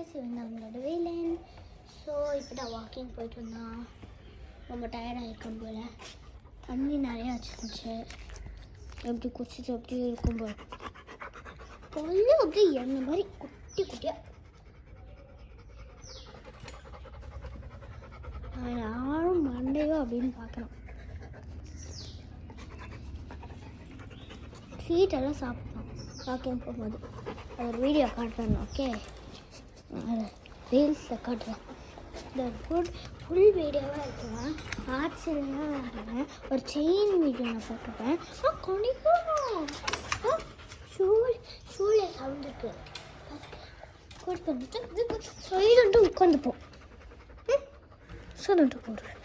நம்மளோட வேலன். ஸோ இப்போ நான் வாக்கிங் போயிட்டு வந்தான். ரொம்ப டயர்டாக இருக்கும் போல். தண்ணி நிறையா வச்சுருந்துச்சு. எப்படி குடிச்சிட்டு எப்படி இருக்கும் போல். கொஞ்சம் அப்படியே எண்ணெய் மாதிரி குட்டி குட்டியாக. யாரும் மண்டையோ அப்படின்னு பார்க்குறோம். ஸ்வீட்டெல்லாம் சாப்பிட்றோம் வாக்கிங் போகும்போது. அது ஒரு வீடியோ காட்டுறேன். ஓகே, ரீல்ஸில் காட்டுறேன். இந்த ஃபுல் வீடியோவாக இருக்குவேன். ஆர்ட்ஸ்லாம் வரேன். ஒரு செயின் வீடியோ நான் போட்டுருப்பேன். கொடிக்கணும் ஷூலே சவுண்டுருக்கு. கொடுத்து வந்துட்டு சைலண்ட்டு உட்காந்துப்போம். சைலண்ட்டு போடுறேன்.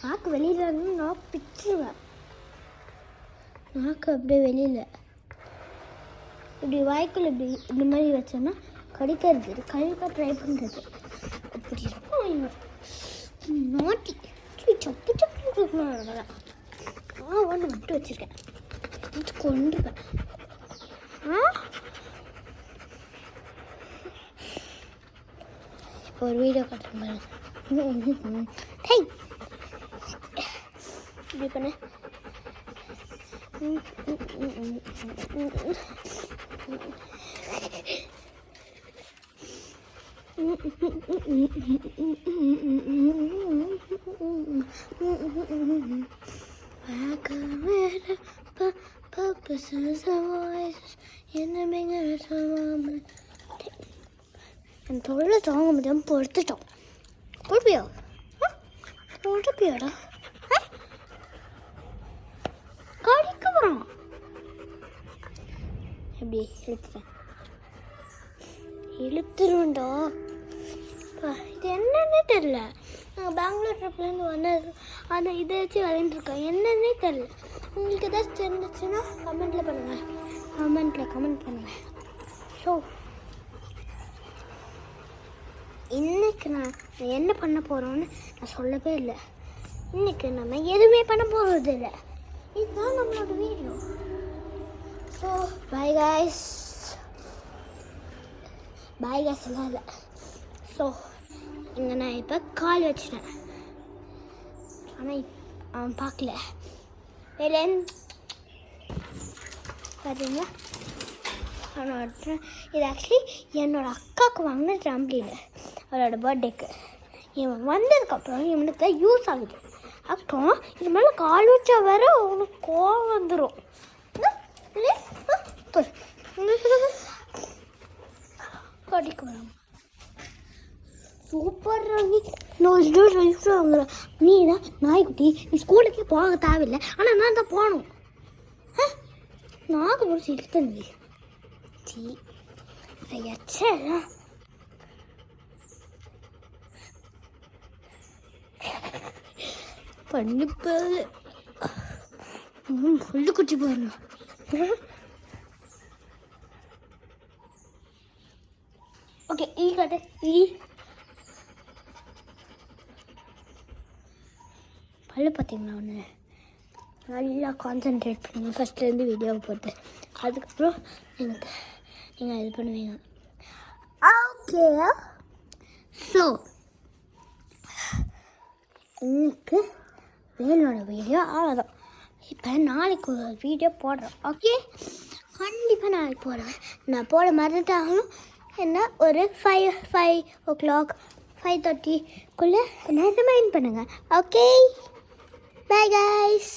நாக்கு வெளியில் இருந்து நான் பிச்சுருவேன். நாக்கு அப்படியே வெளியில் இப்படி வாய்க்குள்ள இப்படி இந்த மாதிரி வச்சோன்னா கடிக்கிறது, கழுக்க ட்ரை பண்ணுறது அப்படி இருக்கும். நாட்டி சப்பு சப்பு கொடுக்கணும். ஒன்று மட்டும் வச்சுருக்கேன், கொண்டுருப்பேன். இப்போ ஒரு வீடியோ காட்டுறேன் பாருங்க. டை இப்படி பண்ண என் தொழிலை தாங்க முடியாமல் பொறுத்துட்டோம். பொறுப்பியா பொறுப்பியாடா கடிக்க போகிறோம். எப்படி இழுத்துருவேன்டா. இது என்னன்னே தெரில. நாங்கள் பெங்களூர் ட்ரிப்லேருந்து வந்தது அந்த இதை வச்சு விளையாண்டுருக்கோம். என்னன்னே தெரில. உங்களுக்கு ஏதாச்சும் தெரிஞ்சிச்சுன்னா கமெண்ட் பண்ணுங்கள். ஸோ இன்றைக்கி நான் என்ன பண்ண போகிறோன்னு நான் சொல்லவே இல்லை. இன்றைக்கி நம்ம எதுவுமே பண்ண போகிறது இல்லை. இதுதான் நம்மளோட வீடியோ. ஸோ பை காய்ஸ் எல்லாம் இல்லை. ஸோ இங்கே நான் இப்போ கால் வச்சிட்டேன். ஆனால் அவன் பார்க்கல. வேலன் பார்த்தீங்களா? இது ஆக்சுவலி என்னோடய அக்காவுக்கு வாங்கின ட்ராம்ப்ளின். அவளோட பர்த்டேக்கு. இவன் வந்ததுக்கப்புறம் இவனுக்கு தான் யூஸ் ஆகுது. அப்புறம் இது மேலே கால் வச்சா வேற அவனுக்கு கோவம் வந்துடும். கடிக்க வரான். சூப்பர் ராணி. நீ தான் நாய்க்குட்டி. நீ ஸ்கூலுக்கே போக தேவையில்லை. ஆனால் நான் தான் போகணும். நாக்கு பிடிச்சி இழுத்தந்தி பண்ணிப்பது புல்லு குச்சி பாருங்க. ஓகே, காட்டு பல்லு பார்த்தீங்களா? ஒன்று நல்லா கான்சென்ட்ரேட் பண்ணுங்க ஃபஸ்ட்லேருந்து வீடியோவை போட்டு. அதுக்கப்புறம் நீங்கள் இது பண்ணுவீங்க. ஓகே, ஸோ இன்னைக்கு வேலோட வீடியோ அவ்வளோதான். இப்போ நாளைக்கு ஒரு வீடியோ போடுறேன். ஓகே, கண்டிப்பாக நாளைக்கு போடுறேன். நான் போட மறந்துட்டாலும் என்ன ஒரு 5 o'clock 5:30 என்ன ரிமைண்ட் பண்ணுங்கள். Okay, bye guys.